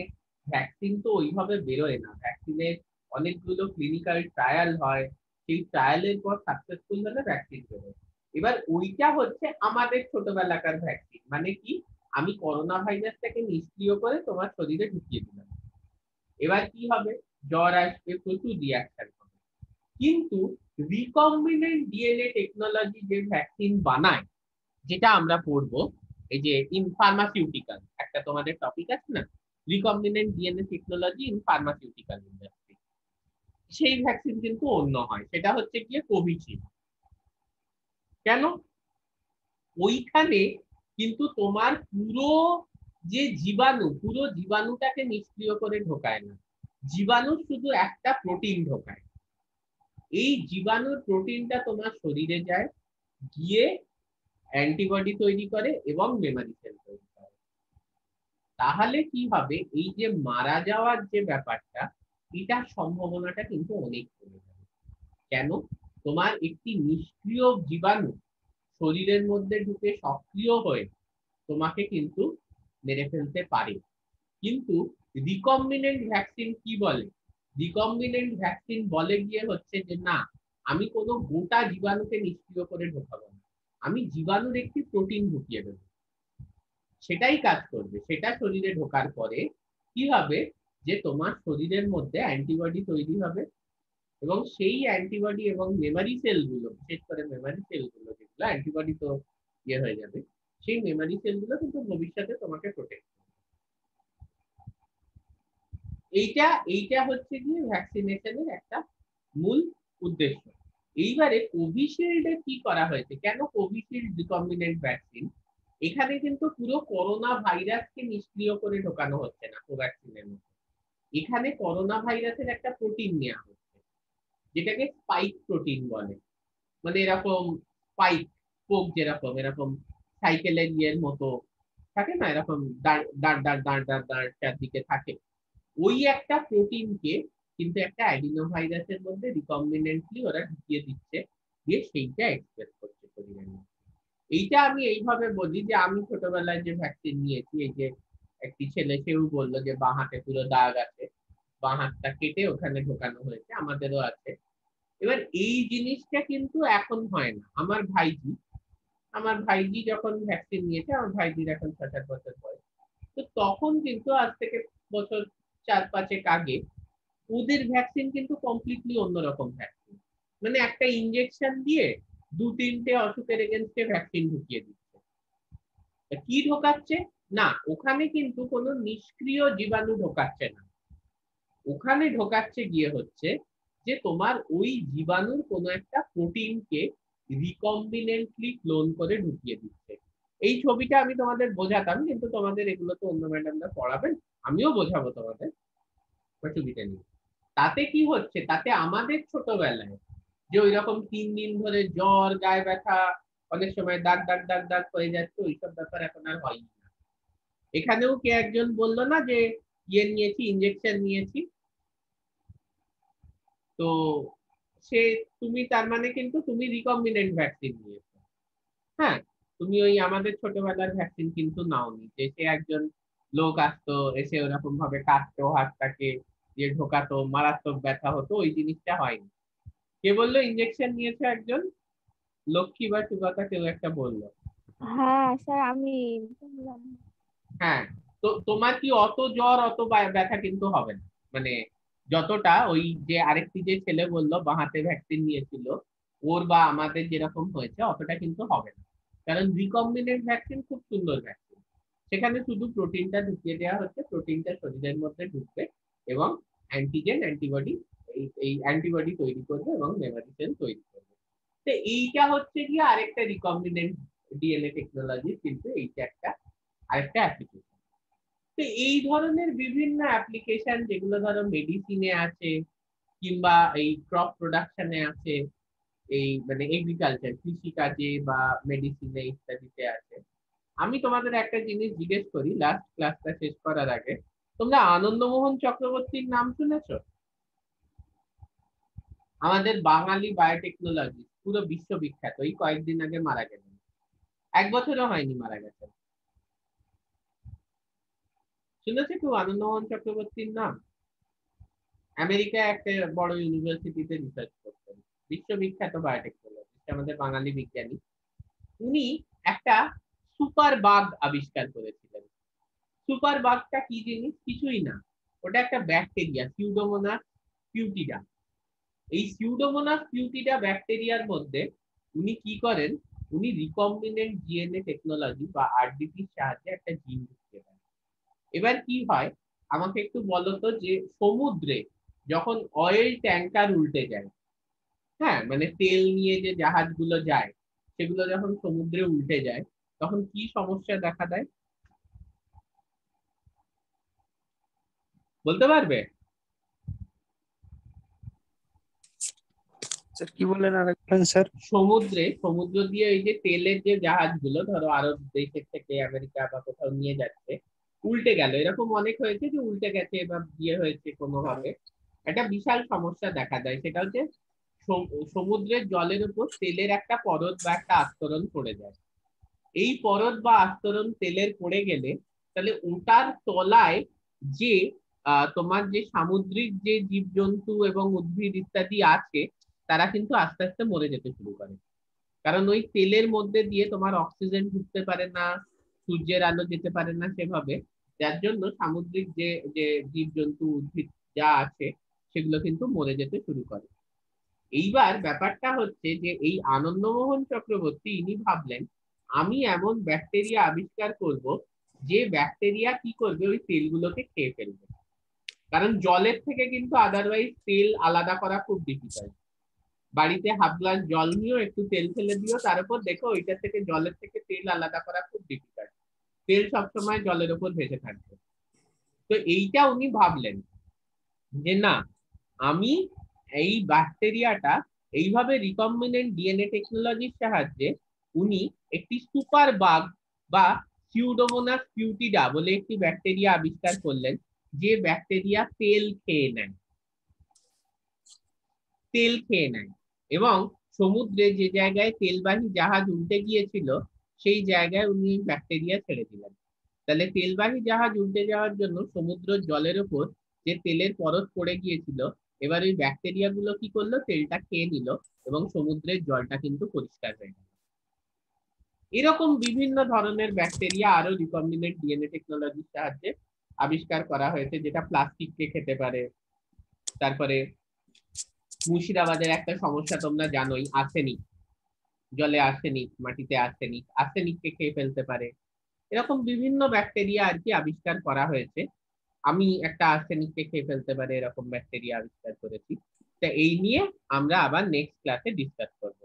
ভ্যাকসিন তো ওইভাবে বেরোয় না, ভ্যাকসিনের অনেকগুলো ক্লিনিক্যাল ট্রায়াল হয়, সেই ট্রায়ালের পর সাকসেসফুল হলে ভ্যাকসিন বেরোয়। এবার ওইটা হচ্ছে আমাদের ছোটবেলাকার ভ্যাকসিন, মানে কি, আমি করোনা ভাইরাসটাকে নিষ্ক্রিয় করে তোমার শরীরে ঢুকিয়ে দিলাম। এবার কি হবে, জ্বর আসবে, প্রচুর রিয়াকশন হবে। কিন্তু রিকম্বিনেন্ট ডিএনএ টেকনোলজি যে ভ্যাকসিন বানায়, যেটা আমরা পড়বো, এই যে ইন ফার্মাসিউটিক্যাল একটা তোমাদের টপিক আছে না, recombinant DNA technology in pharmaceutical industry, সেই ভ্যাকসিন কিন্তু অন্য হয়, সেটা হচ্ছে গিয়ে কোভিশিল্ড। কেন? ওইখানে কিন্তু তোমার পুরো যে জীবাণু, পুরো জীবাণুটাকে নিষ্ক্রিয় করে ঢোকায় না, জীবাণু শুধু একটা প্রোটিন ঢোকায়। এই জীবাণুর প্রোটিনটা তোমার শরীরে যায়, গিয়ে অ্যান্টিবডি তৈরি করে এবং মেমোরি সেল তৈরি করে। তাহলে কি হবে, এই যে মারা যাওয়ার যে ব্যাপারটা, এটার সম্ভাবনাটা কিন্তু অনেক কমে যাবে। কেন? তোমার একটি নিষ্ক্রিয় জীবাণু শরীরের মধ্যে ঢুকে সক্রিয় হয়ে তোমাকে কিন্তু মেরে ফেলতে পারে। কিন্তু রিকম্বিনেন্ট ভ্যাকসিন কি বলে, রিকম্বিনেন্ট ভ্যাকসিন বলে গিয়ে হচ্ছে যে না, আমি কোনো গোটা জীবাণুকে নিষ্ক্রিয় করে ঢোকাবো না, আমি জীবাণুর একটি প্রোটিন ঢুকিয়ে দেবো, সেটাই কাজ করবে। সেটা শরীরে ঢোকার পরে কি হবে, যে তোমার শরীরের মধ্যে অ্যান্টিবডি তৈরি হবে, এবং সেই অ্যান্টিবডি এবং মেমোরি সেলগুলো, বিশেষ করে মেমোরি সেলগুলো যেগুলো অ্যান্টিবডি তো ইয়ে হয়ে যাবে, সেই মেমোরি সেলগুলো কিন্তু ভবিষ্যতে তোমাকে প্রোটেক্ট করবে। এইটা এইটা হচ্ছে গিয়ে ভ্যাকসিনেশনের একটা মূল উদ্দেশ্য। এইবারে কোভিশিল্ডে কি করা হয়েছে, কেন কোভিশিল্ড রিকম্বিনেন্ট ভ্যাকসিন, এখানে কিন্তু পুরো করোনা ভাইরাসকে নিষ্ক্রিয় করে ঢোকানো হচ্ছে না কোভ্যাক্সিনের মধ্যে। এখানে করোনা ভাইরাসের একটা প্রোটিন নেওয়া হচ্ছে, যেটাকে স্পাইক প্রোটিন বলে। মানে এরকম স্পাইক পোক, যেরকম এরকম সাইকেলের ইয়ের মতো থাকে না, এরকম দাঁড় দাঁড় দাঁড় দাঁড় দাঁড় দাঁড় চারদিকে থাকে, ওই একটা প্রোটিনকে কিন্তু একটা অ্যাডিনো ভাইরাসের মধ্যে রিকম্বিনেন্টলি ওরা ঢুকিয়ে দিচ্ছে, দিয়ে সেইটা এক্সপ্রেস করছে শরীরের মধ্যে। এইটা আমি এইভাবে বলি যে আমি ছোটবেলায় যে ভ্যাকসিন নিয়েছি, এই যে একটি ছেলে সেও বললো যে বাঁ হাতে পুরো দাগ আছে, বাঁ হাতটা কেটে ওখানে ঢোকানো হয়েছে, আমাদেরও আছে। এবার এই জিনিসটা কিন্তু এখন হয় না। আমার ভাইজি যখন ভ্যাকসিন নিয়েছে, আমার ভাইজির এখন ৬-৭ বছর বয়স, তো তখন কিন্তু আজ থেকে বছর ৪-৫ আগে ওদের ভ্যাকসিন কিন্তু কমপ্লিটলি অন্যরকম ভ্যাকসিন। মানে একটা ইনজেকশন দিয়ে ২-৩টে অসুখের এগেনস্টে ভ্যাকসিন ঢুকিয়ে দিচ্ছে। কি ঢোকাচ্ছে না, ওখানে কিন্তু কোনো নিষ্ক্রিয় জীবাণু ঢোকাচ্ছে না, ওখানে ঢোকাচ্ছে গিয়ে হচ্ছে যে তোমার ওই জীবাণুর কোনো একটা প্রোটিনকে রিকম্বিনেন্টলি ক্লোন করে ঢুকিয়ে দিচ্ছে। এই ছবিটা আমি তোমাদের বোঝাতাম, কিন্তু তোমাদের এগুলো তো অন্য ম্যাডামরা পড়াবেন, আমিও বোঝাবো তোমাদের, অসুবিধা নেই। তাতে কি হচ্ছে, তাতে আমাদের ছোটবেলায় যে ওই রকম ৩ দিন ধরে জ্বর, গায়ে ব্যথা, অনেক সময় দাগ দাগ দাগ দাগ হয়ে যাচ্ছে, ওইসব ব্যাপার এখন আর হয়ই না। এখানেও কে একজন বললো না যে ইয়ে নিয়েছি, ইনজেকশন নিয়েছি, তো সে তুমি তার মানে কিন্তু তুমি রিকম্বিনেন্ট ভ্যাকসিন নিয়েছো। হ্যাঁ, তুমি ওই আমাদের ছোটবেলার ভ্যাকসিন কিন্তু নাওনি, যে সে একজন লোক আসতো, এসে ওরকম ভাবে কাটতো হাতটাকে, দিয়ে ঢোকাতো, মারাত্মক ব্যথা হতো, ওই জিনিসটা হয়নি। কে বললো ইনজেকশন নিয়েছে একজন? লক্ষ্মী বা সুগতা কেউ একটা বললো। হ্যাঁ স্যার, আমি বললাম। হ্যাঁ, তো তোমার কি অত জ্বর অত ব্যথা কিন্তু হবে না, মানে যতটা ওই যে আরেকটি যে ছেলে বললো বাঁ হাতে ভ্যাকসিন নিয়েছিল, ওর বা আমাদের যেরকম হয়েছে অতটা কিন্তু হবে না। কারণ রিকম্বিনেন্ট ভ্যাকসিন খুব সুন্দর ভ্যাকসিন, সেখানে শুধু প্রোটিনটা ঢুকিয়ে দেওয়া হচ্ছে, প্রোটিনটা শরীরের মধ্যে ঢুকবে এবং অ্যান্টিজেন অ্যান্টিবডি, এই অ্যান্টিবডি তৈরি করবে এবং মেমোরি সেল তৈরি করবে। তো এইটা হচ্ছে গিয়ে আরেকটা রিকম্বিনেন্ট ডিএনএ টেকনোলজি, কিন্তু এইটা একটা আরেকটা অ্যাপ্লিকেশন। তো এই ধরনের বিভিন্ন অ্যাপ্লিকেশন যেগুলো ধরো মেডিসিনে আছে, কিংবা এই ক্রপ প্রোডাকশনে আছে, এই মানে এগ্রিকালচার কৃষি কাজে বা মেডিসিনে ইত্যাদিতে আছে। আমি তোমাদের একটা জিনিস জিজ্ঞেস করি লাস্ট ক্লাসটা শেষ করার আগে, তোমরা আনন্দমোহন চক্রবর্তীর নাম শুনেছো? আমাদের বাঙালি বায়োটেকনোলজি, পুরো বিশ্ববিখ্যাত, এই কয়েকদিন আগে মারা গেলেন, ১ বছরও হয়নি মারা গেছেন। শুনেছো কেউ আনন্দমোহন চক্রবর্তীর নাম? আমেরিকায় একটা বড় ইউনিভার্সিটিতে রিসার্চ করতেন, বিশ্ববিখ্যাত বায়োটেকনোলজিস্ট, আমাদের বাঙালি বিজ্ঞানী। উনি একটা সুপার বাগ আবিষ্কার করেছিলেন। সুপার বাগটা কি জিনিস? কিছুই না, ওটা একটা ব্যাকটেরিয়া, সিউডোমোনাস পিউটিডা। এই সিউডোমোনাস পিউটিডা ব্যাকটেরিয়ার মধ্যে উনি কি করেন, উনি রিকম্বিনেন্ট ডিএনএ টেকনোলজি বা আরডিপির সাহায্যে একটা জিন ঢুকিয়ে দেন। এবার কি হয় আমাকে একটু বলো তো, যে সমুদ্রে যখন অয়েল ট্যাঙ্কার উল্টে যায়, হ্যাঁ মানে তেল নিয়ে যে জাহাজগুলো যায়, সেগুলো যখন সমুদ্রে উল্টে যায় তখন কি সমস্যা দেখা দেয় বলতে পারবে? স্যার কি বললেন আরেকবার স্যার? সমুদ্র দিয়ে এই যে তেলের যে জাহাজগুলো ধরো আরব দেশের থেকে আমেরিকা বা কোথাও নিয়ে যাচ্ছে, উল্টে গেল, এরকম অনেক হয়েছে যে উল্টে গেছে বা বিয়ে হয়েছে কোনোভাবে, একটা বিশাল সমস্যা দেখা যায়। সেটা হচ্ছে সমুদ্রের জলের উপর তেলের একটা পরত বা একটা আস্তরণ পড়ে যায়। এই পরত বা আস্তরণ তেলের পড়ে গেলে তাহলে ওটার তলায় যে তোমার যে সামুদ্রিক যে জীবজন্তু এবং উদ্ভিদ ইত্যাদি আছে, তারা কিন্তু আস্তে আস্তে মরে যেতে শুরু করে। কারণ ওই তেলের মধ্যে দিয়ে তোমার অক্সিজেন ঢুকতে পারে না, সূর্যের আলো যেতে পারে না সেভাবে, যার জন্য সামুদ্রিক যে যে জীবজন্তু উদ্ভিদ যা আছে সেগুলো কিন্তু মরে যেতে শুরু করে। এইবার ব্যাপারটা হচ্ছে যে এই আনন্দমোহন চক্রবর্তী ইনি ভাবলেন আমি এমন ব্যাকটেরিয়া আবিষ্কার করব যে ব্যাকটেরিয়া কি করবে, ওই তেলগুলোকে খেয়ে ফেলবে। কারণ জলের থেকে কিন্তু আদারওয়াইজ তেল আলাদা করা খুব ডিফিকাল্ট। বাড়িতে হাফ গ্লাস জল নিও, একটু তেল ফেলে দিও, তার উপর দেখো ওইটা থেকে জলের থেকে তেল আলাদা করা খুব ডিফিকাল্ট, তেল সবসময় জলের উপর ভেসে থাকবে। তো এইটা উনি ভাবলেন যে না, আমি এই ব্যাকটেরিয়াটা এইভাবে রিকম্বিনেন্ট ডিএনএ টেকনোলজির সাহায্যে উনি একটি সুপার বাগ বা সিউডোমোনাস কিউটিডা বলে একটি ব্যাকটেরিয়া আবিষ্কার করলেন, যে ব্যাকটেরিয়া তেল খেয়ে নেয়, তেল খেয়ে নেয়। এবং সমুদ্রে যে জায়গায় তেলবাহী জাহাজ উল্টে গিয়েছিল সেই জায়গায় উনি ব্যাকটেরিয়া ছেড়ে দিলেন। তাহলে তেলবাহী জাহাজ উল্টে যাওয়ার জন্য সমুদ্র জলের উপর যে তেলের পরত পড়ে গিয়েছিল, এবার ওই ব্যাকটেরিয়া গুলো কি করলো, তেলটা খেয়ে নিল এবং সমুদ্রের জলটা কিন্তু পরিষ্কার হয়ে গেল। এরকম বিভিন্ন ধরনের ব্যাকটেরিয়া আরো রিকম্বিনেন্ট ডিএনএ টেকনোলজির সাহায্যে আবিষ্কার করা হয়েছে, যেটা প্লাস্টিককে খেতে পারে। তারপরে মুর্শিদাবাদের একটা সমস্যা তোমরা জানোই, আর্সেনিক, জলে আর্সেনিক, মাটিতে আর্সেনিক, আর্সেনিককে খেয়ে ফেলতে পারে। এরকম বিভিন্ন ব্যাকটেরিয়া আর কি আবিষ্কার করা হয়েছে। আমি একটা আর্সেনিককে খেয়ে ফেলতে পারে এরকম ব্যাকটেরিয়া আবিষ্কার করেছি। তা এই নিয়ে আমরা আবার নেক্সট ক্লাসে ডিসকাস করব।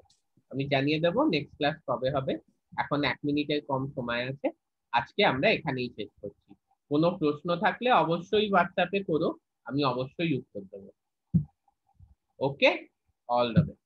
আমি জানিয়ে দেবো নেক্সট ক্লাস কবে হবে। এখন 1 মিনিটের কম সময় আছে, আজকে আমরা এখানেই শেষ করছি। কোনো প্রশ্ন থাকলে অবশ্যই হোয়াটসঅ্যাপে করো, আমি অবশ্যই উত্তর দেবো। ওকে, অল দ্য বেস্ট।